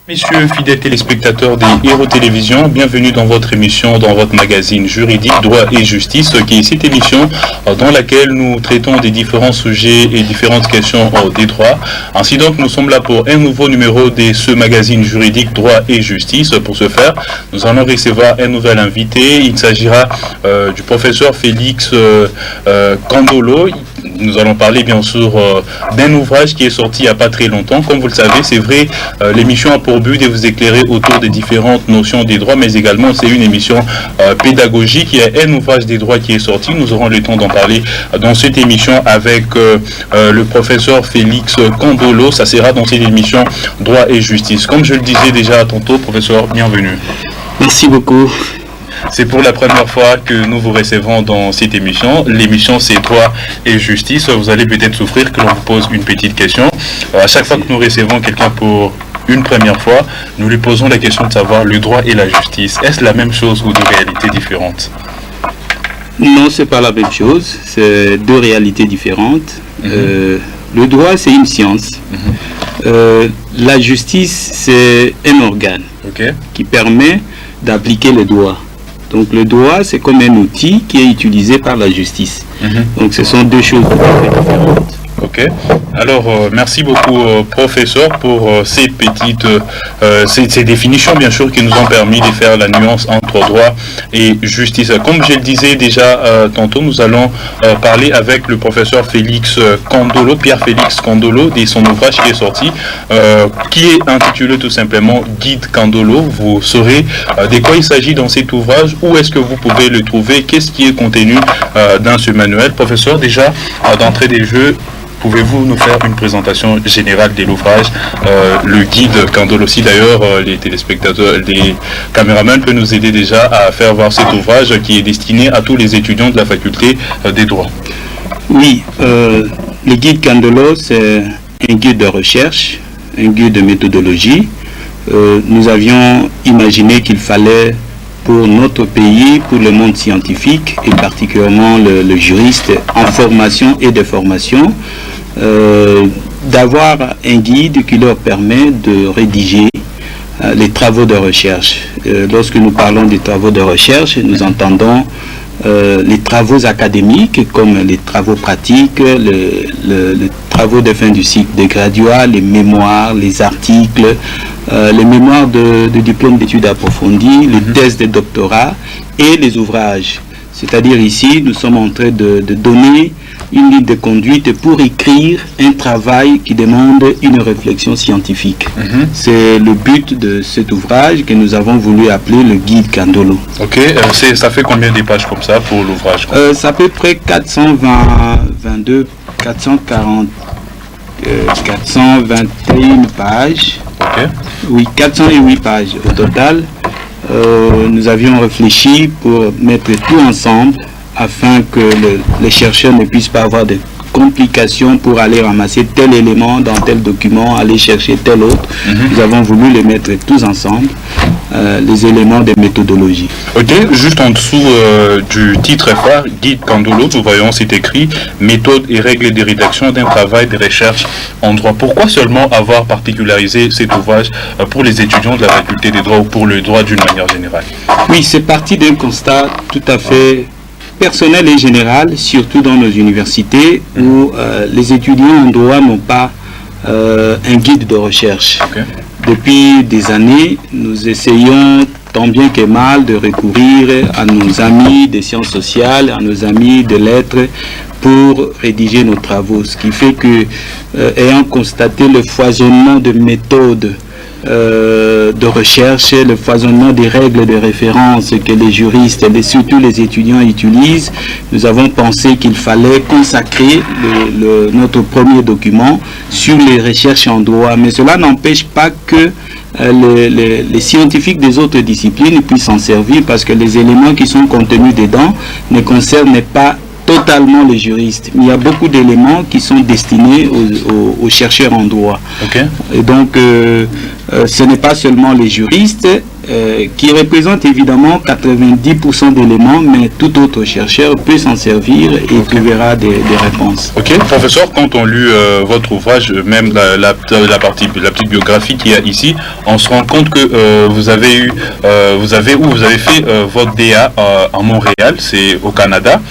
Messieurs, fidèles téléspectateurs des Héros Télévision, bienvenue dans votre émission, dans votre magazine juridique, droit et justice, qui est cette émission dans laquelle nous traitons des différents sujets et différentes questions des droits. Ainsi donc, nous sommes là pour un nouveau numéro de ce magazine juridique, droit et justice. Pour ce faire, nous allons recevoir un nouvel invité. Il s'agira du professeur Félix Kandolo. Nous allons parler bien sûr d'un ouvrage qui est sorti il n'y a pas très longtemps. Comme vous le savez, c'est vrai, l'émission a pour but de vous éclairer autour des différentes notions des droits, mais également c'est une émission pédagogique. Il y a un ouvrage des droits qui est sorti. Nous aurons le temps d'en parler dans cette émission avec le professeur Félix Kandolo. Ça sera dans cette émission droit et justice. Comme je le disais déjà tantôt, professeur, bienvenue. Merci beaucoup. C'est pour la première fois que nous vous recevons dans cette émission. L'émission, c'est droit et justice. Vous allez peut-être souffrir que l'on vous pose une petite question. À chaque fois que nous recevons quelqu'un pour une première fois, nous lui posons la question de savoir le droit et la justice. Est-ce la même chose ou deux réalités différentes? Non, c'est pas la même chose. C'est deux réalités différentes. Le droit, c'est une science. La justice, c'est un organe qui permet d'appliquer le droit. Donc le droit, c'est comme un outil qui est utilisé par la justice. Donc ce sont deux choses très différentes. Ok. Alors, merci beaucoup, professeur, pour ces petites ces définitions, bien sûr, qui nous ont permis de faire la nuance entre droit et justice. Comme je le disais déjà tantôt, nous allons parler avec le professeur Félix Kandolo, Pierre-Félix Kandolo, de son ouvrage qui est sorti, qui est intitulé tout simplement Guide Kandolo. Vous saurez de quoi il s'agit dans cet ouvrage, où est-ce que vous pouvez le trouver, qu'est-ce qui est contenu dans ce manuel. Professeur, déjà, d'entrée des jeux, pouvez-vous nous faire une présentation générale de l'ouvrage, le guide Kandolo? Aussi d'ailleurs, les téléspectateurs, les caméramans peuvent nous aider déjà à faire voir cet ouvrage qui est destiné à tous les étudiants de la faculté des droits. Oui, le guide Kandolo, c'est un guide de recherche, un guide de méthodologie. Nous avions imaginé qu'il fallait pour notre pays, pour le monde scientifique et particulièrement le juriste en formation et de formation, d'avoir un guide qui leur permet de rédiger les travaux de recherche. Lorsque nous parlons des travaux de recherche, nous entendons les travaux académiques comme les travaux pratiques, les travaux de fin du cycle de graduat, les mémoires, les articles, les mémoires de diplôme d'études approfondies, les thèses de doctorat et les ouvrages. C'est-à-dire ici, nous sommes en train de donner une ligne de conduite pour écrire un travail qui demande une réflexion scientifique. C'est le but de cet ouvrage que nous avons voulu appeler le guide Kandolo. Ok, ça fait combien de pages comme ça pour l'ouvrage? C'est à peu près 422, 440, 421 pages. Oui, 408 pages au total. Nous avions réfléchi pour mettre tout ensemble afin que les chercheurs ne puissent pas avoir de complications pour aller ramasser tel élément dans tel document, aller chercher tel autre. Nous avons voulu les mettre tous ensemble, les éléments de méthodologie. Ok, juste en dessous du titre phare, Guide Kandolo, nous voyons c'est écrit « Méthode et règles de rédaction d'un travail de recherche en droit ». Pourquoi seulement avoir particularisé cet ouvrage pour les étudiants de la faculté des droits ou pour le droit d'une manière générale? Oui, c'est parti d'un constat tout à fait personnel et général, surtout dans nos universités où les étudiants en droit n'ont pas un guide de recherche. Depuis des années, nous essayons tant bien que mal de recourir à nos amis des sciences sociales, à nos amis de lettres pour rédiger nos travaux. Ce qui fait que, ayant constaté le foisonnement de méthodes de recherche, le foisonnement des règles de référence que les juristes et surtout les étudiants utilisent, nous avons pensé qu'il fallait consacrer notre premier document sur les recherches en droit. Mais cela n'empêche pas que les scientifiques des autres disciplines puissent s'en servir parce que les éléments qui sont contenus dedans ne concernent pas totalement les juristes. Il y a beaucoup d'éléments qui sont destinés aux chercheurs en droit. Et donc, ce n'est pas seulement les juristes, qui représente évidemment 90% d'éléments, mais tout autre chercheur peut s'en servir et trouvera des réponses. Ok, professeur, quand on lit votre ouvrage, même la petite biographie qu'il y a ici, on se rend compte que vous avez fait votre DA à Montréal, c'est au Canada,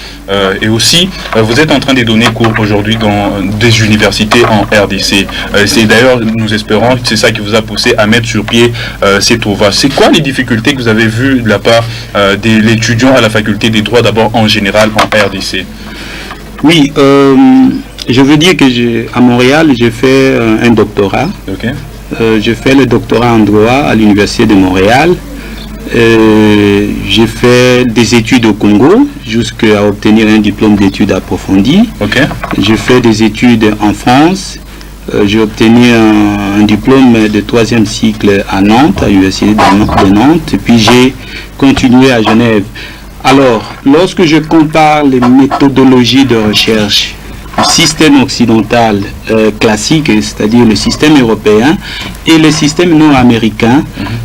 et aussi vous êtes en train de donner cours aujourd'hui dans des universités en RDC. C'est d'ailleurs, nous espérons, c'est ça qui vous a poussé à mettre sur pied cet ouvrage. C'est quoi les difficultés que vous avez vues de la part de l'étudiant à la faculté des droits d'abord en général en RDC? Oui, je veux dire que à Montréal, j'ai fait un doctorat. Okay. J'ai fait le doctorat en droit à l'Université de Montréal. J'ai fait des études au Congo jusqu'à obtenir un diplôme d'études approfondies. Okay. J'ai fait des études en France. J'ai obtenu un diplôme de 3e cycle à Nantes, à l'Université de Nantes. Et puis j'ai continué à Genève. Alors, lorsque je compare les méthodologies de recherche du système occidental classique, c'est-à-dire le système européen, et le système nord-américain,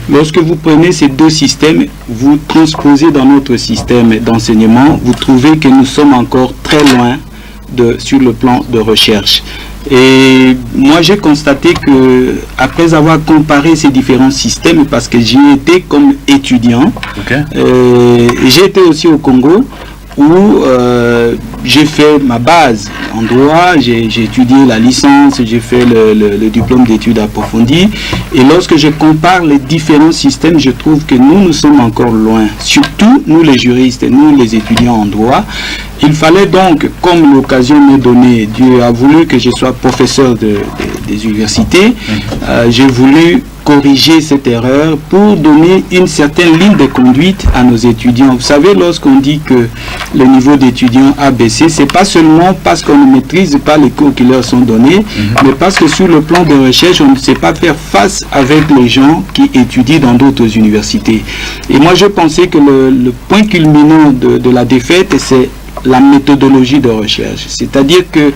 lorsque vous prenez ces deux systèmes, vous transposez dans notre système d'enseignement, vous trouvez que nous sommes encore très loin sur le plan de recherche. Et moi j'ai constaté que après avoir comparé ces différents systèmes, parce que j'y étais comme étudiant, okay. J'ai été aussi au Congo où j'ai fait ma base en droit, j'ai étudié la licence, j'ai fait le diplôme d'études approfondies. Et lorsque je compare les différents systèmes, je trouve que nous sommes encore loin. Surtout nous les juristes, nous les étudiants en droit. Il fallait donc, comme l'occasion m'est donnée, Dieu a voulu que je sois professeur des universités, j'ai voulu corriger cette erreur pour donner une certaine ligne de conduite à nos étudiants. Vous savez, lorsqu'on dit que le niveau d'étudiant a baissé, c'est pas seulement parce qu'on ne maîtrise pas les cours qui leur sont donnés, mais parce que sur le plan de recherche, on ne sait pas faire face avec les gens qui étudient dans d'autres universités. Et moi, je pensais que le point culminant de la défaite, c'est la méthodologie de recherche, c'est-à-dire que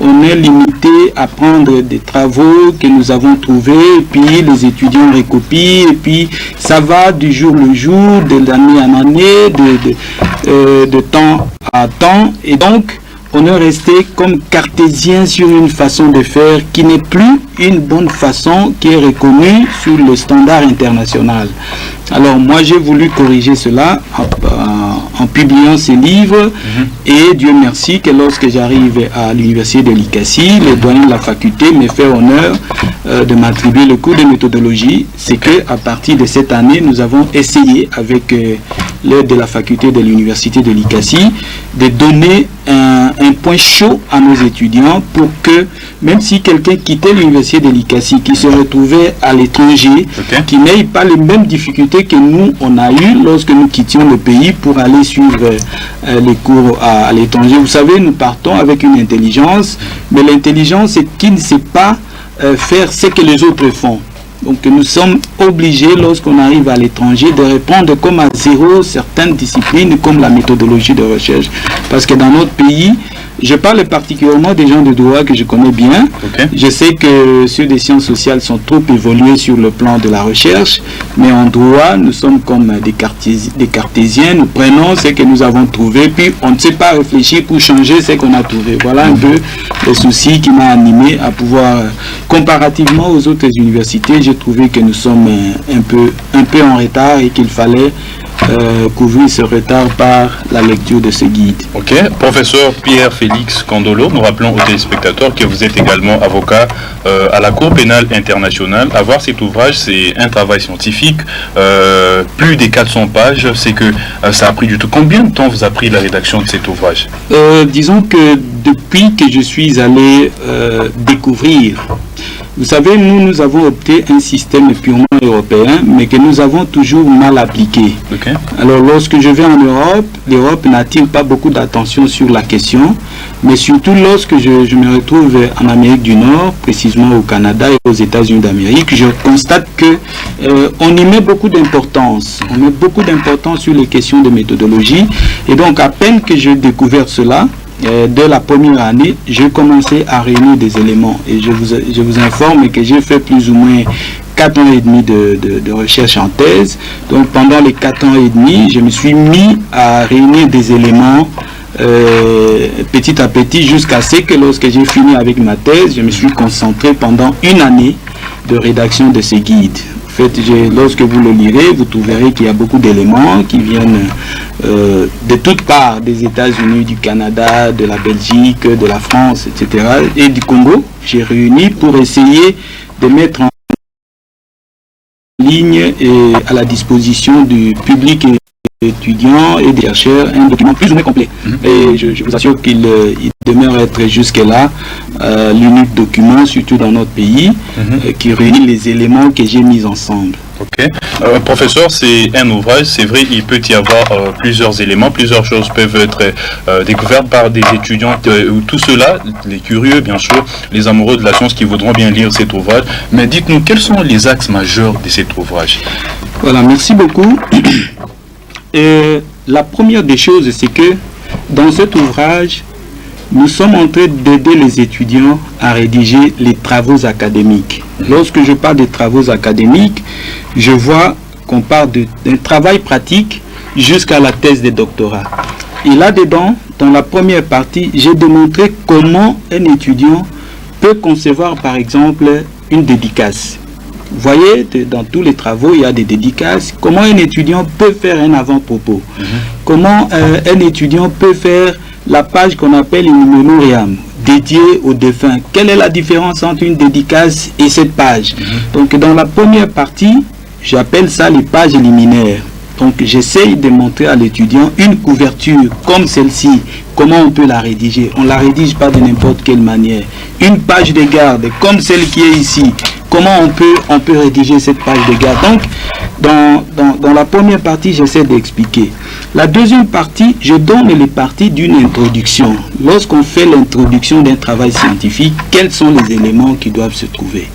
on est limité à prendre des travaux que nous avons trouvés, et puis les étudiants recopient, et puis ça va du jour le jour, de l'année en année, de temps à temps, et donc on est resté comme cartésien sur une façon de faire qui n'est plus une bonne façon qui est reconnue sur le standard international. Alors moi j'ai voulu corriger cela en publiant ces livres et Dieu merci que lorsque j'arrive à l'université de l'ICASI, le doyen de la faculté me fait honneur de m'attribuer le cours de méthodologie. C'est que à partir de cette année, nous avons essayé avec l'aide de la faculté de l'université de l'ICASI de donner un point chaud à nos étudiants pour que même si quelqu'un quittait l'université de l'ICASI, qui se retrouvait à l'étranger, qui n'ait pas les mêmes difficultés que nous, on a eu lorsque nous quittions le pays pour aller suivre les cours à l'étranger. Vous savez, nous partons avec une intelligence, mais l'intelligence, c'est qu'il ne sait pas faire ce que les autres font. Donc nous sommes obligés, lorsqu'on arrive à l'étranger, de répondre comme à zéro certaines disciplines, comme la méthodologie de recherche. Parce que dans notre pays, je parle particulièrement des gens de droit que je connais bien. Je sais que ceux des sciences sociales sont trop évolués sur le plan de la recherche, mais en droit, nous sommes comme des cartésiens, nous prenons ce que nous avons trouvé, puis on ne sait pas réfléchir pour changer ce qu'on a trouvé. Voilà un peu le souci qui m'a animé à pouvoir, comparativement aux autres universités, j'ai trouvé que nous sommes un peu en retard et qu'il fallait couvrir ce retard par la lecture de ce guide. Ok, professeur Pierre-Félix Kandolo, nous rappelons aux téléspectateurs que vous êtes également avocat à la Cour pénale internationale. Avoir cet ouvrage, c'est un travail scientifique, plus de 400 pages, c'est que ça a pris du tout. Combien de temps vous a pris la rédaction de cet ouvrage? Disons que depuis que je suis allé découvrir, vous savez, nous avons opté un système purement européen, mais que nous avons toujours mal appliqué. Alors, lorsque je vais en Europe, l'Europe n'attire pas beaucoup d'attention sur la question, mais surtout lorsque je me retrouve en Amérique du Nord, précisément au Canada et aux États-Unis d'Amérique, je constate que on y met beaucoup d'importance. On met beaucoup d'importance sur les questions de méthodologie, et donc à peine que j'ai découvert cela, de la première année, j'ai commencé à réunir des éléments et je vous informe que j'ai fait plus ou moins 4 ans et demi de recherche en thèse. Donc pendant les 4 ans et demi, je me suis mis à réunir des éléments petit à petit jusqu'à ce que lorsque j'ai fini avec ma thèse, je me suis concentré pendant une année de rédaction de ces guides. En fait, lorsque vous le lirez, vous trouverez qu'il y a beaucoup d'éléments qui viennent de toutes parts, des États-Unis, du Canada, de la Belgique, de la France, etc. et du Congo. J'ai réuni pour essayer de mettre en ligne et à la disposition du public et étudiants et des chercheurs un document plus ou moins complet. Et je vous assure qu'il demeure être jusque-là l'unique document, surtout dans notre pays, qui réunit les éléments que j'ai mis ensemble. Ok. Professeur, c'est un ouvrage, c'est vrai, il peut y avoir plusieurs éléments, plusieurs choses peuvent être découvertes par des étudiants, tout cela, les curieux bien sûr, les amoureux de la science qui voudront bien lire cet ouvrage. Mais dites-nous, quels sont les axes majeurs de cet ouvrage? Voilà, merci beaucoup. La première des choses, c'est que dans cet ouvrage, nous sommes en train d'aider les étudiants à rédiger les travaux académiques. Lorsque je parle des travaux académiques, je vois qu'on parle d'un travail pratique jusqu'à la thèse de doctorat. Et là-dedans, dans la première partie, j'ai démontré comment un étudiant peut concevoir, par exemple, une dédicace. Vous voyez, dans tous les travaux, il y a des dédicaces. Comment un étudiant peut faire un avant-propos? Comment un étudiant peut faire la page qu'on appelle une memoriam, dédiée aux défunts? Quelle est la différence entre une dédicace et cette page? Donc, dans la première partie, j'appelle ça les pages liminaires. Donc, j'essaye de montrer à l'étudiant une couverture comme celle-ci. Comment on peut la rédiger? On ne la rédige pas de n'importe quelle manière. Une page de garde comme celle qui est ici. Comment on peut rédiger cette page de garde? Donc, dans la première partie, j'essaie d'expliquer. La deuxième partie, je donne les parties d'une introduction. Lorsqu'on fait l'introduction d'un travail scientifique, quels sont les éléments qui doivent se trouver?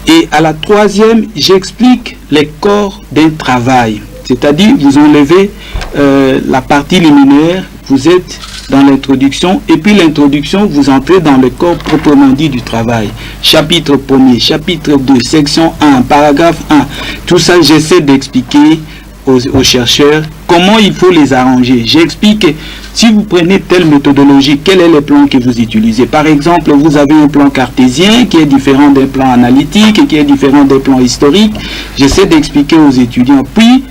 Et à la troisième, j'explique les corps d'un travail. C'est-à-dire, vous enlevez la partie liminaire, vous êtes dans l'introduction, et puis l'introduction, vous entrez dans le corps proprement dit du travail. Chapitre 1er, chapitre 2, section 1, paragraphe 1. Tout ça, j'essaie d'expliquer aux chercheurs comment il faut les arranger. J'explique que si vous prenez telle méthodologie, quel est le plan que vous utilisez. Par exemple, vous avez un plan cartésien qui est différent d'un plan analytique, qui est différent d'un plan historique. J'essaie d'expliquer aux étudiants. Puis,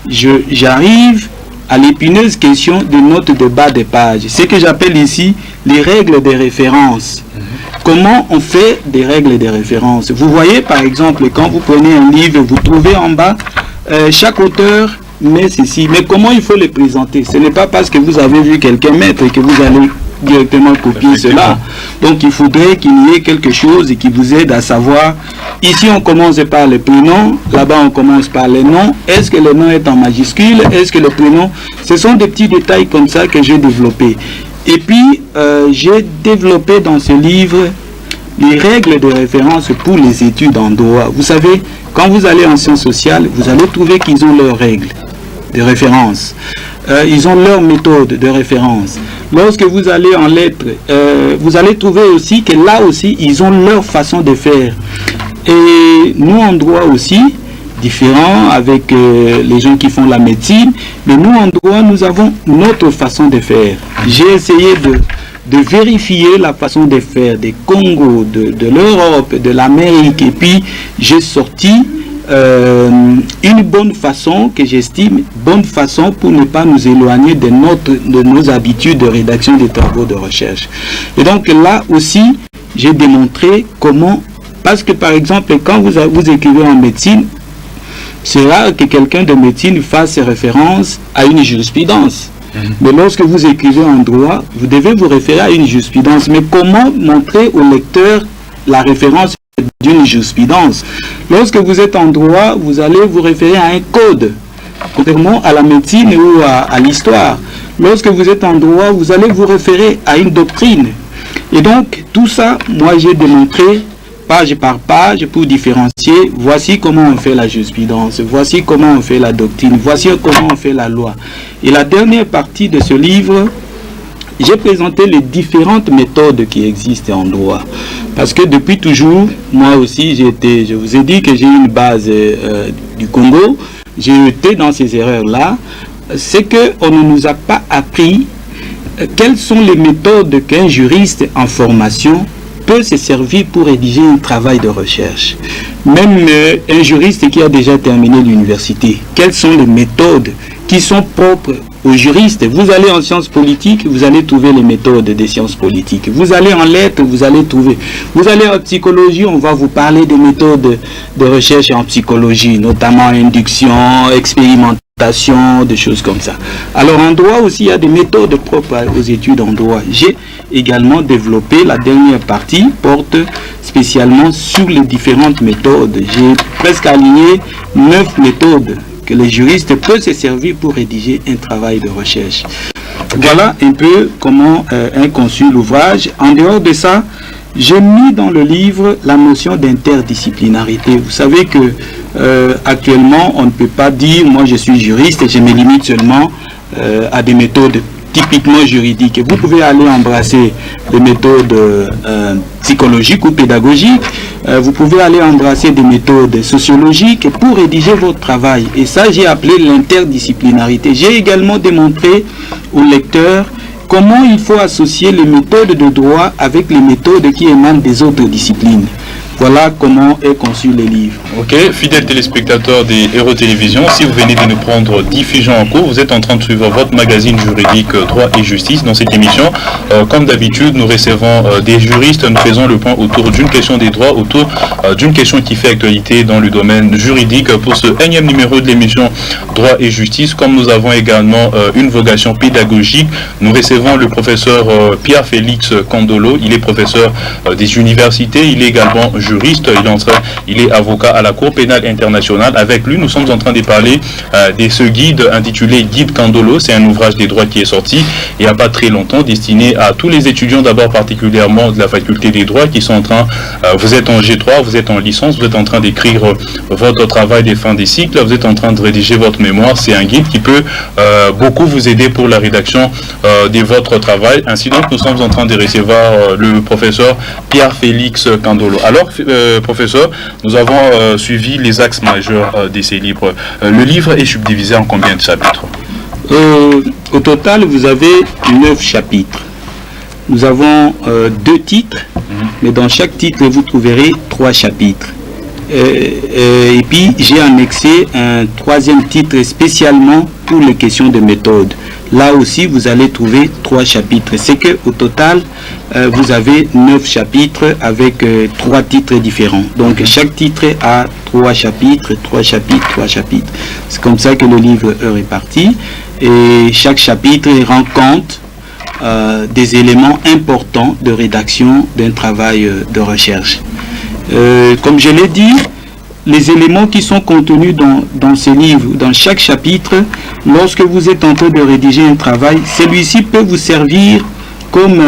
j'arrive à l'épineuse question des notes de bas de page. Ce que j'appelle ici les règles de référence. Comment on fait des règles de référence? Vous voyez, par exemple, quand vous prenez un livre, vous trouvez en bas, chaque auteur met ceci. Mais comment il faut les présenter? Ce n'est pas parce que vous avez vu quelqu'un mettre que vous allez directement copier cela. Donc il faudrait qu'il y ait quelque chose qui vous aide à savoir, ici on commence par le prénom, là-bas on commence par les noms. Est-ce que le nom est en majuscule? Est-ce que le prénom? Ce sont des petits détails comme ça que j'ai développés. Et puis j'ai développé dans ce livre les règles de référence pour les études en droit. Vous savez, quand vous allez en sciences sociales, vous allez trouver qu'ils ont leurs règles de référence. Ils ont leur méthode de référence. Lorsque vous allez en lettres, vous allez trouver aussi que là aussi, ils ont leur façon de faire. Et nous, en droit aussi, différent avec les gens qui font la médecine, mais nous, en droit, nous avons notre façon de faire. J'ai essayé de vérifier la façon de faire des Congo, de l'Europe, de l'Amérique, et puis j'ai sorti une bonne façon, que j'estime bonne façon pour ne pas nous éloigner de nos habitudes de rédaction des travaux de recherche. Et donc là aussi, j'ai démontré comment, parce que par exemple, quand vous écrivez en médecine, c'est rare que quelqu'un de médecine fasse référence à une jurisprudence. Mais lorsque vous écrivez en droit, vous devez vous référer à une jurisprudence. Mais comment montrer au lecteur la référence d'une jurisprudence? Lorsque vous êtes en droit, vous allez vous référer à un code, contrairement à la médecine ou à l'histoire. Lorsque vous êtes en droit, vous allez vous référer à une doctrine. Et donc, tout ça, moi j'ai démontré page par page pour différencier. Voici comment on fait la jurisprudence, voici comment on fait la doctrine, voici comment on fait la loi. Et la dernière partie de ce livre j'ai présenté les différentes méthodes qui existent en droit. Parce que depuis toujours, moi aussi, je vous ai dit que j'ai une base du Congo, j'ai été dans ces erreurs-là. C'est qu'on ne nous a pas appris quelles sont les méthodes qu'un juriste en formation peut se servir pour rédiger un travail de recherche. Même un juriste qui a déjà terminé l'université, quelles sont les méthodes qui sont propres aux juristes? Vous allez en sciences politiques, vous allez trouver les méthodes des sciences politiques. Vous allez en lettres, vous allez trouver. Vous allez en psychologie, on va vous parler des méthodes de recherche en psychologie, notamment induction, expérimentation, des choses comme ça. Alors en droit aussi, il y a des méthodes propres aux études en droit. J'ai également développé, la dernière partie porte spécialement sur les différentes méthodes. J'ai presque aligné 9 méthodes que les juristes peuvent se servir pour rédiger un travail de recherche. Voilà un peu comment est conçu l'ouvrage. En dehors de ça, j'ai mis dans le livre la notion d'interdisciplinarité. Vous savez que actuellement, on ne peut pas dire, moi je suis juriste et je me limite seulement à des méthodes typiquement juridiques. Vous pouvez aller embrasser des méthodes psychologiques ou pédagogiques. Vous pouvez aller embrasser des méthodes sociologiques pour rédiger votre travail. Et ça, j'ai appelé l'interdisciplinarité. J'ai également démontré aux lecteurs comment il faut associer les méthodes de droit avec les méthodes qui émanent des autres disciplines. Voilà comment est conçu le livre. Ok, fidèles téléspectateurs des Héros Télévision, si vous venez de nous prendre diffusion en cours, vous êtes en train de suivre votre magazine juridique Droit et Justice. Dans cette émission, comme d'habitude, nous recevons des juristes, nous faisons le point autour d'une question des droits, autour d'une question qui fait actualité dans le domaine juridique. Pour ce énième numéro de l'émission Droit et Justice, comme nous avons également une vocation pédagogique, nous recevons le professeur Pierre-Félix Kandolo. Il est professeur des universités, il est également juriste, il est avocat à la Cour pénale internationale. Avec lui, nous sommes en train de parler de ce guide intitulé Guide Kandolo. C'est un ouvrage des droits qui est sorti il n'y a pas très longtemps, destiné à tous les étudiants, d'abord particulièrement de la faculté des droits, qui sont en train, vous êtes en G3, vous êtes en licence, vous êtes en train d'écrire votre travail des fins des cycles, vous êtes en train de rédiger votre mémoire. C'est un guide qui peut beaucoup vous aider pour la rédaction de votre travail. Ainsi donc, nous sommes en train de recevoir le professeur Pierre-Félix Kandolo. Alors, professeur, nous avons suivi les axes majeurs de ces livres. Le livre est subdivisé en combien de chapitres? Au total, vous avez 9 chapitres. Nous avons 2 titres, mais dans chaque titre, vous trouverez 3 chapitres. Et puis, j'ai annexé un 3e titre spécialement pour les questions de méthode. Là aussi, vous allez trouver 3 chapitres. C'est qu'au total, vous avez 9 chapitres avec 3 titres différents. Donc, chaque titre a 3 chapitres, 3 chapitres, 3 chapitres. C'est comme ça que le livre est réparti. Et chaque chapitre rend compte des éléments importants de rédaction d'un travail de recherche. Comme je l'ai dit, les éléments qui sont contenus dans ce livre, dans chaque chapitre, lorsque vous êtes en train de rédiger un travail, celui-ci peut vous servir comme,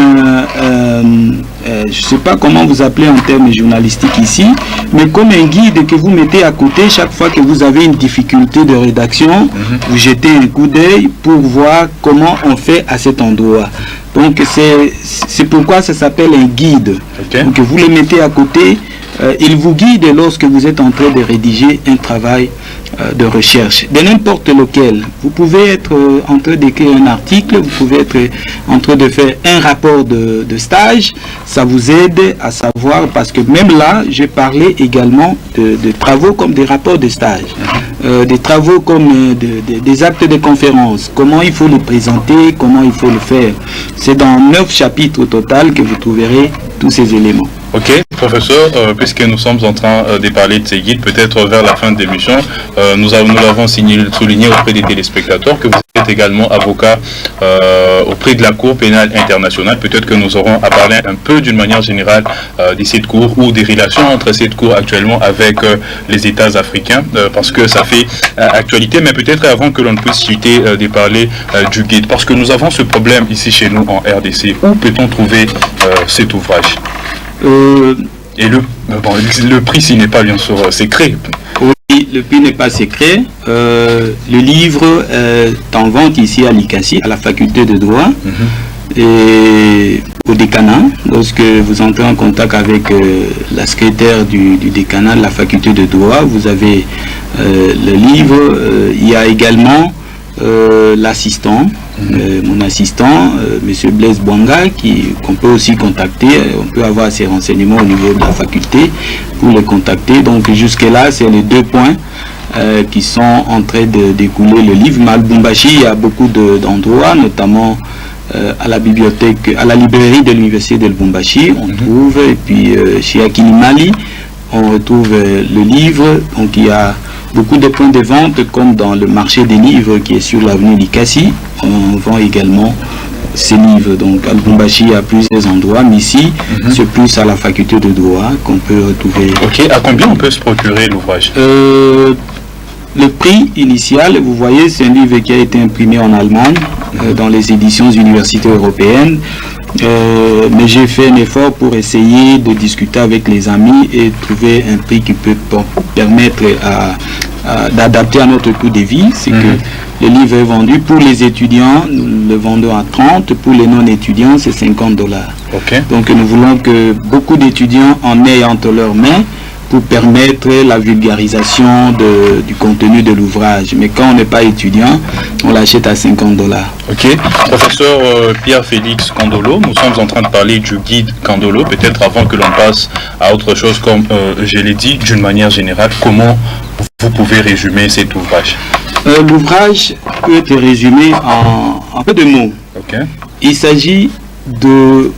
je ne sais pas comment vous appelez en termes journalistiques ici, mais comme un guide que vous mettez à côté chaque fois que vous avez une difficulté de rédaction, vous jetez un coup d'œil pour voir comment on fait à cet endroit. Donc c'est pourquoi ça s'appelle un guide. Okay. Donc vous le mettez à côté. Il vous guide lorsque vous êtes en train de rédiger un travail de recherche, de n'importe lequel. Vous pouvez être en train d'écrire un article, vous pouvez être en train de faire un rapport de stage. Ça vous aide à savoir, parce que même là, j'ai parlé également de travaux comme des rapports de stage, des travaux comme des actes de conférence, comment il faut les présenter, comment il faut le faire. C'est dans 9 chapitres au total que vous trouverez tous ces éléments. Ok, professeur, puisque nous sommes en train de parler de ces guides, peut-être vers la fin de l'émission, nous l'avons souligné auprès des téléspectateurs que vous êtes également avocat auprès de la Cour pénale internationale. Peut-être que nous aurons à parler un peu d'une manière générale de cette cour ou des relations entre cette cour actuellement avec les États africains, parce que ça fait actualité, mais peut-être avant que l'on puisse citer de parler du guide, parce que nous avons ce problème ici chez nous en RDC. Où peut-on trouver cet ouvrage? Et le prix, s'il n'est pas bien sûr secret. Oui, le prix n'est pas secret. Le livre est en vente ici à l'ICASI, à la faculté de droit. et au décanat. Lorsque vous entrez en contact avec la secrétaire du décanat de la faculté de droit, vous avez le livre. Il y a également l'assistant, mon assistant, M. Blaise Bouanga, qu'on peut aussi contacter. On peut avoir ses renseignements au niveau de la faculté pour les contacter. Donc jusque-là, c'est les 2 points qui sont en train de découler le livre. Mais à Lubumbashi, il y a beaucoup d'endroits, notamment à la bibliothèque, à la librairie de l'université de Lubumbashi, on trouve, et puis chez Akilimali, on retrouve le livre. Donc il y a beaucoup de points de vente, comme dans le marché des livres qui est sur l'avenue Likasi. On vend également ces livres. Donc à Lubumbashi, il y a plusieurs endroits, mais ici, c'est plus à la faculté de droit qu'on peut retrouver. Ok, à combien on peut se procurer l'ouvrage? Le prix initial, vous voyez, c'est un livre qui a été imprimé en Allemagne, dans les éditions universitaires européennes. Mais j'ai fait un effort pour essayer de discuter avec les amis et trouver un prix qui peut permettre d'adapter à notre coût de vie. C'est que le livre est vendu pour les étudiants, nous le vendons à 30, pour les non-étudiants, c'est $50. Okay. Donc nous voulons que beaucoup d'étudiants en aient entre leurs mains pour permettre la vulgarisation du contenu de l'ouvrage. Mais quand on n'est pas étudiant, on l'achète à $50. Ok. Professeur Pierre-Félix Kandolo, nous sommes en train de parler du guide Kandolo. Peut-être avant que l'on passe à autre chose, comme je l'ai dit, d'une manière générale, comment vous pouvez résumer cet ouvrage? L'ouvrage peut être résumé en peu de mots. Okay. Il s'agit d'un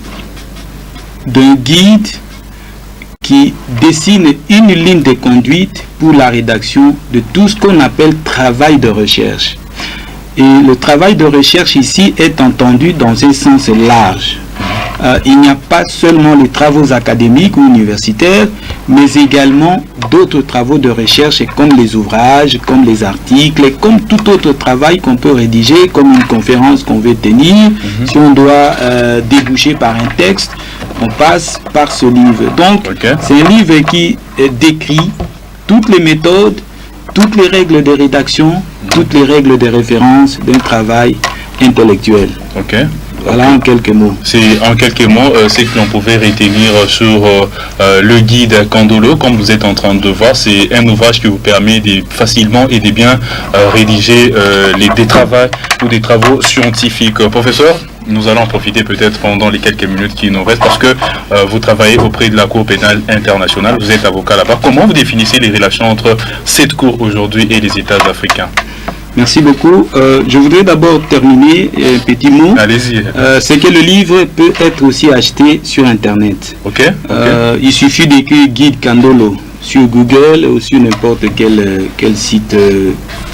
guide qui dessine une ligne de conduite pour la rédaction de tout ce qu'on appelle travail de recherche. Et le travail de recherche ici est entendu dans un sens large. Il n'y a pas seulement les travaux académiques ou universitaires, mais également d'autres travaux de recherche comme les ouvrages, comme les articles, comme tout autre travail qu'on peut rédiger, comme une conférence qu'on veut tenir. Si on doit déboucher par un texte, on passe par ce livre. Donc, c'est un livre qui décrit toutes les méthodes, toutes les règles de rédaction, toutes les règles de référence d'un travail intellectuel. Voilà en quelques mots. C'est en quelques mots ce que l'on pouvait retenir sur le guide Kandolo. Comme vous êtes en train de voir, c'est un ouvrage qui vous permet de facilement et de bien rédiger des travaux scientifiques. Professeur, nous allons en profiter peut-être pendant les quelques minutes qui nous restent parce que vous travaillez auprès de la Cour pénale internationale, vous êtes avocat là-bas. Comment vous définissez les relations entre cette Cour aujourd'hui et les États africains? Merci beaucoup. Je voudrais d'abord terminer un petit mot. Allez-y. C'est que le livre peut être aussi acheté sur Internet. Il suffit d'écrire guide Kandolo sur Google ou sur n'importe quel site,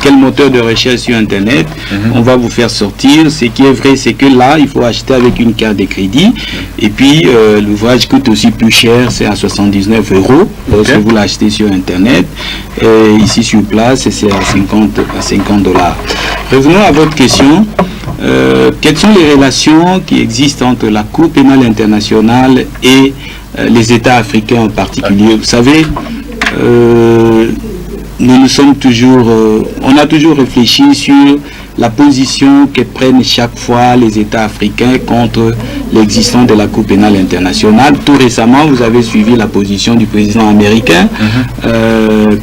quel moteur de recherche sur Internet. On va vous faire sortir. Ce qui est vrai, c'est que là, il faut acheter avec une carte de crédit. Et puis, l'ouvrage coûte aussi plus cher, c'est à 79 € lorsque vous l'achetez sur Internet. Et ici, sur place, c'est à 50 $. Revenons à votre question. Quelles sont les relations qui existent entre la Cour pénale internationale et les États africains en particulier? Vous savez, on a toujours réfléchi sur la position que prennent chaque fois les États africains contre l'existence de la Cour pénale internationale. Tout récemment, vous avez suivi la position du président américain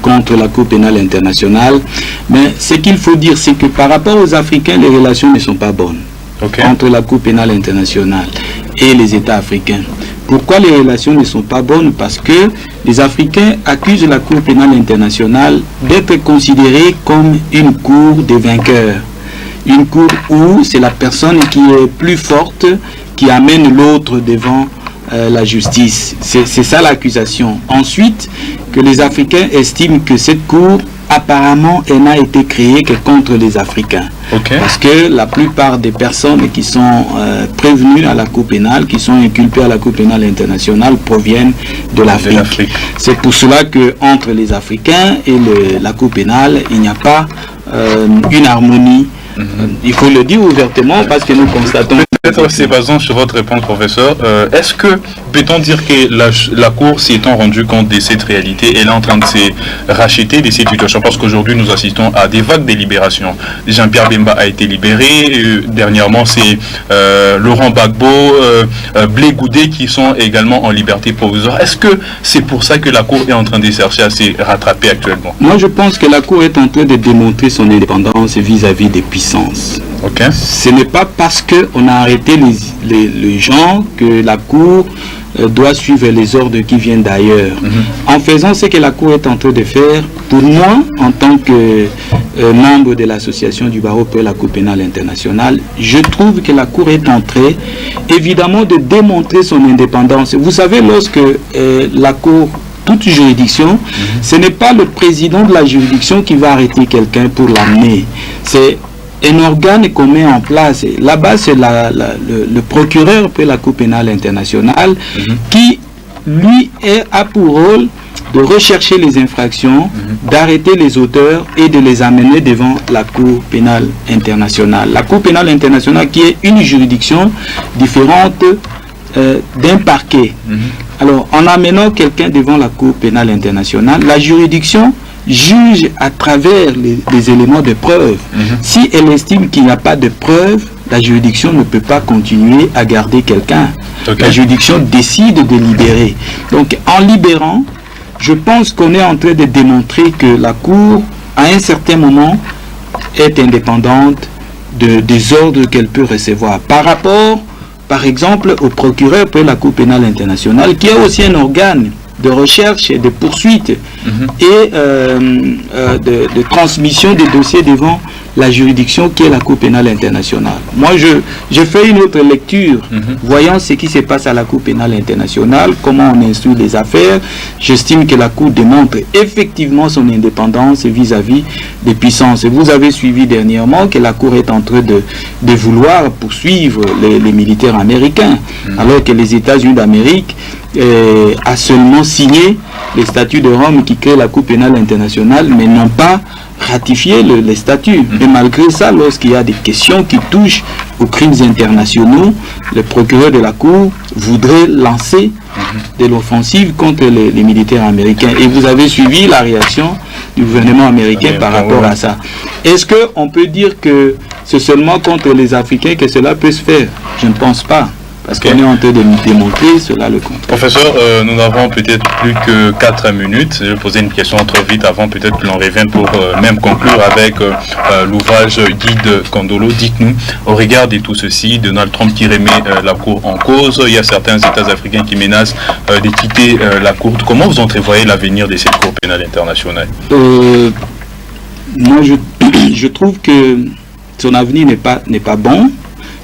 contre la Cour pénale internationale. Mais ce qu'il faut dire, c'est que par rapport aux Africains, les relations ne sont pas bonnes entre la Cour pénale internationale et les États africains. Pourquoi les relations ne sont pas bonnes? Parce que les Africains accusent la Cour pénale internationale d'être considérée comme une cour des vainqueurs. Une cour où c'est la personne qui est plus forte qui amène l'autre devant la justice. C'est ça l'accusation. Ensuite, que les Africains estiment que cette cour, apparemment, elle n'a été créée que contre les Africains. Parce que la plupart des personnes qui sont prévenues à la Cour pénale, qui sont inculpées à la Cour pénale internationale, proviennent de l'Afrique. C'est pour cela qu'entre les Africains et la Cour pénale, il n'y a pas une harmonie. Il faut le dire ouvertement parce que nous constatons... Peut-être c'est basant sur votre réponse, professeur. Est-ce que peut-on dire que la Cour s'étant rendue compte de cette réalité, elle est en train de se racheter de cette situation? Parce qu'aujourd'hui, nous assistons à des vagues de libérations. Jean-Pierre Bemba a été libéré. Dernièrement, c'est Laurent Gbagbo, Blé Goudé qui sont également en liberté provisoire. Est-ce que c'est pour ça que la Cour est en train de chercher à se rattraper actuellement? Moi, je pense que la Cour est en train de démontrer son indépendance vis-à-vis des puissances. Okay. Ce n'est pas parce qu'on a arrêté les gens que la Cour doit suivre les ordres qui viennent d'ailleurs. En faisant ce que la Cour est en train de faire, pour moi, en tant que membre de l'association du barreau pour la Cour pénale internationale, je trouve que la Cour est en train, évidemment, de démontrer son indépendance. Vous savez, lorsque la Cour, toute juridiction, ce n'est pas le président de la juridiction qui va arrêter quelqu'un pour l'amener. C'est un organe qu'on met en place. Là-bas, c'est le procureur pour la Cour pénale internationale qui, lui, a pour rôle de rechercher les infractions, d'arrêter les auteurs et de les amener devant la Cour pénale internationale. La Cour pénale internationale qui est une juridiction différente d'un parquet. Alors, en amenant quelqu'un devant la Cour pénale internationale, la juridiction juge à travers les éléments de preuve. Si elle estime qu'il n'y a pas de preuve, la juridiction ne peut pas continuer à garder quelqu'un. La juridiction décide de libérer. Donc, en libérant, je pense qu'on est en train de démontrer que la Cour, à un certain moment, est indépendante des ordres qu'elle peut recevoir. Par rapport, par exemple, au procureur pour la Cour pénale internationale, qui est aussi un organe de recherche et de poursuite et de transmission des dossiers devant la juridiction qui est la Cour pénale internationale. Moi, je fais une autre lecture, voyant ce qui se passe à la Cour pénale internationale, comment on instruit les affaires. J'estime que la Cour démontre effectivement son indépendance vis-à-vis des puissances. Et vous avez suivi dernièrement que la Cour est en train de vouloir poursuivre les militaires américains, alors que les États-Unis d'Amérique a seulement signé les statuts de Rome qui créent la Cour pénale internationale, mais n'ont pas ratifié les statuts. Et malgré ça, lorsqu'il y a des questions qui touchent aux crimes internationaux, le procureur de la Cour voudrait lancer de l'offensive contre les militaires américains. Et vous avez suivi la réaction du gouvernement américain par rapport à ça. Est-ce qu'on peut dire que c'est seulement contre les Africains que cela peut se faire? Je ne pense pas. Parce qu'on est en train de nous démontrer cela le contraire. Professeur, nous n'avons peut-être plus que 4 minutes. Je vais poser une question trop vite avant peut-être que l'on revienne pour même conclure avec l'ouvrage Guide Kondolo. Dites-nous, au regard de tout ceci, Donald Trump qui remet la Cour en cause, il y a certains États africains qui menacent de quitter la Cour. Comment vous entrevoyez l'avenir de cette Cour pénale internationale? Moi, je trouve que son avenir n'est pas bon.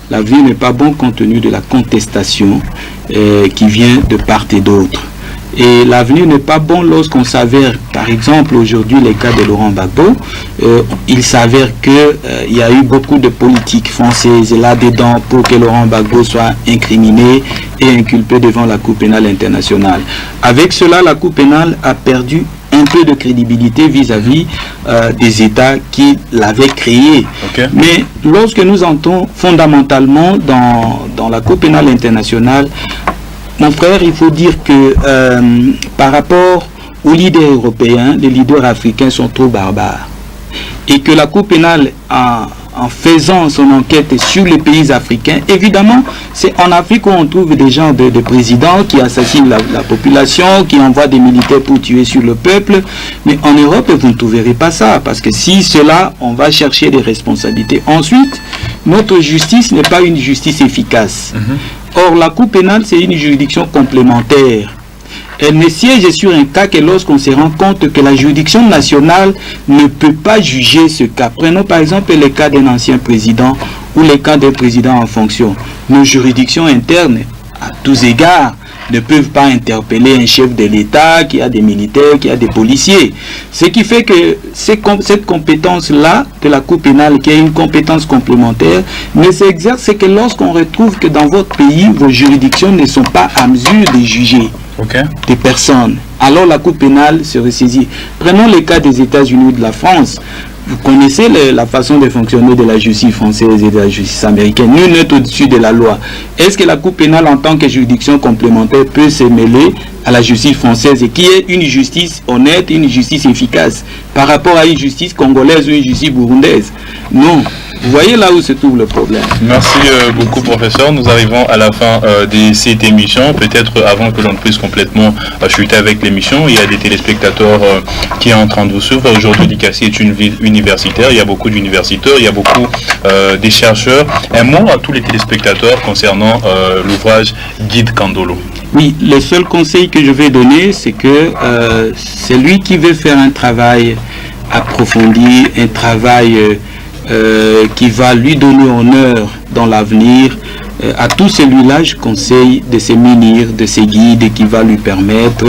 L'avenir n'est pas bon compte tenu de la contestation qui vient de part et d'autre. Et l'avenir n'est pas bon lorsqu'on s'avère, par exemple aujourd'hui les cas de Laurent Gbagbo, il s'avère qu'il y a eu beaucoup de politiques françaises là-dedans pour que Laurent Gbagbo soit incriminé et inculpé devant la Cour pénale internationale. Avec cela, la Cour pénale a perdu un peu de crédibilité vis-à-vis des États qui l'avaient créé. Mais lorsque nous entrons fondamentalement dans la Cour pénale internationale, mon frère, il faut dire que par rapport aux leaders européens, les leaders africains sont trop barbares. Et que la Cour pénale en faisant son enquête sur les pays africains, évidemment, c'est en Afrique où on trouve des gens de présidents qui assassinent la population, qui envoient des militaires pour tuer sur le peuple. Mais en Europe, vous ne trouverez pas ça, parce que si cela, on va chercher des responsabilités. Ensuite, notre justice n'est pas une justice efficace. Or, la Cour pénale, c'est une juridiction complémentaire. Elle ne siège sur un cas que lorsqu'on se rend compte que la juridiction nationale ne peut pas juger ce cas. Prenons par exemple le cas d'un ancien président ou le cas d'un président en fonction. Nos juridictions internes, à tous égards, ne peuvent pas interpeller un chef de l'État qui a des militaires, qui a des policiers. Ce qui fait que cette compétence-là de la Cour pénale, qui est une compétence complémentaire, ne s'exerce que lorsqu'on retrouve que dans votre pays, vos juridictions ne sont pas à mesure de juger des personnes. Alors la Cour pénale se ressaisit. Prenons le cas des États-Unis ou de la France. vous connaissez la façon de fonctionner de la justice française et de la justice américaine. Nul n'est au-dessus de la loi. Est-ce que la Cour pénale, en tant que juridiction complémentaire, peut se mêler à la justice française et qui est une justice honnête, une justice efficace par rapport à une justice congolaise ou une justice burundaise? Non. Vous voyez là où se trouve le problème. Merci beaucoup, professeur. Nous arrivons à la fin de cette émission. Peut-être avant que l'on puisse complètement chuter avec l'émission, il y a des téléspectateurs qui sont en train de vous suivre. Aujourd'hui, Likasi est une ville universitaire. Il y a beaucoup d'universitaires, il y a beaucoup des chercheurs. Un mot à tous les téléspectateurs concernant l'ouvrage Guide Kandolo. Oui, le seul conseil que je vais donner, c'est que c'est lui qui veut faire un travail approfondi, un travail qui va lui donner honneur dans l'avenir. À tout celui-là, je conseille de se munir de ces guides qui va lui permettre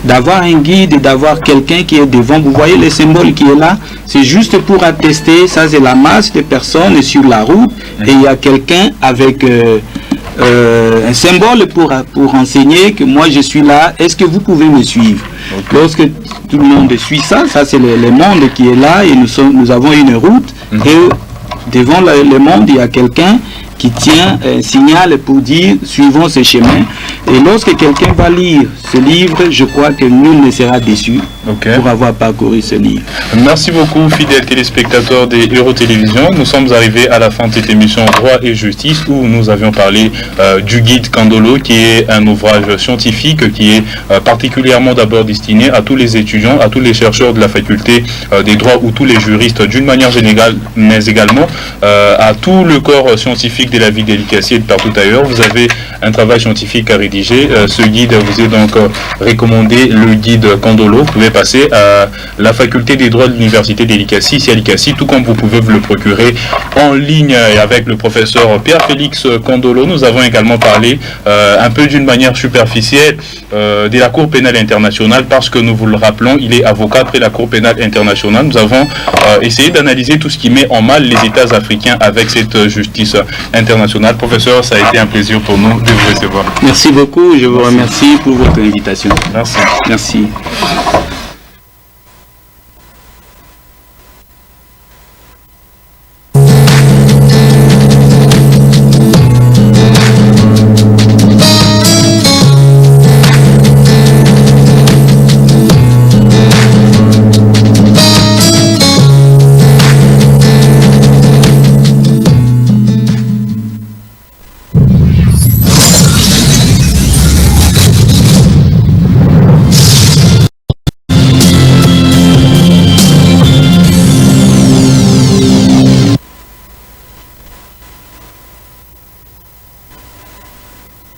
d'avoir un guide, d'avoir quelqu'un qui est devant. Vous voyez le symbole qui est là, c'est juste pour attester, ça c'est la masse de personnes sur la route, et il y a quelqu'un avec un symbole pour enseigner que moi je suis là, est-ce que vous pouvez me suivre? Okay. Lorsque tout le monde suit ça c'est le monde qui est là et nous avons une route et devant le monde il y a quelqu'un qui tient un signal pour dire suivons ce chemin. Et lorsque quelqu'un va lire ce livre, je crois que nul ne sera déçu pour avoir parcouru ce livre. Merci beaucoup, fidèles téléspectateurs des Eurotélévision. Nous sommes arrivés à la fin de cette émission Droit et Justice où nous avions parlé du guide Kandolo, qui est un ouvrage scientifique qui est particulièrement d'abord destiné à tous les étudiants, à tous les chercheurs de la faculté des droits ou tous les juristes d'une manière générale, mais également à tout le corps scientifique de la ville de Likasi et de partout ailleurs. Vous avez un travail scientifique à rédiger. Ce guide vous est donc recommandé, le guide Kandolo. Vous pouvez passer à la faculté des droits de l'université de Likasi, ici à Likasi, tout comme vous pouvez vous le procurer en ligne avec le professeur Pierre-Félix Kandolo. Nous avons également parlé un peu d'une manière superficielle de la Cour pénale internationale parce que nous vous le rappelons, il est avocat près la Cour pénale internationale. Nous avons essayé d'analyser tout ce qui met en mal les États africains avec cette justice internationale. Professeur, ça a été un plaisir pour nous de vous recevoir. Merci beaucoup, je vous remercie pour votre invitation. Merci. Merci.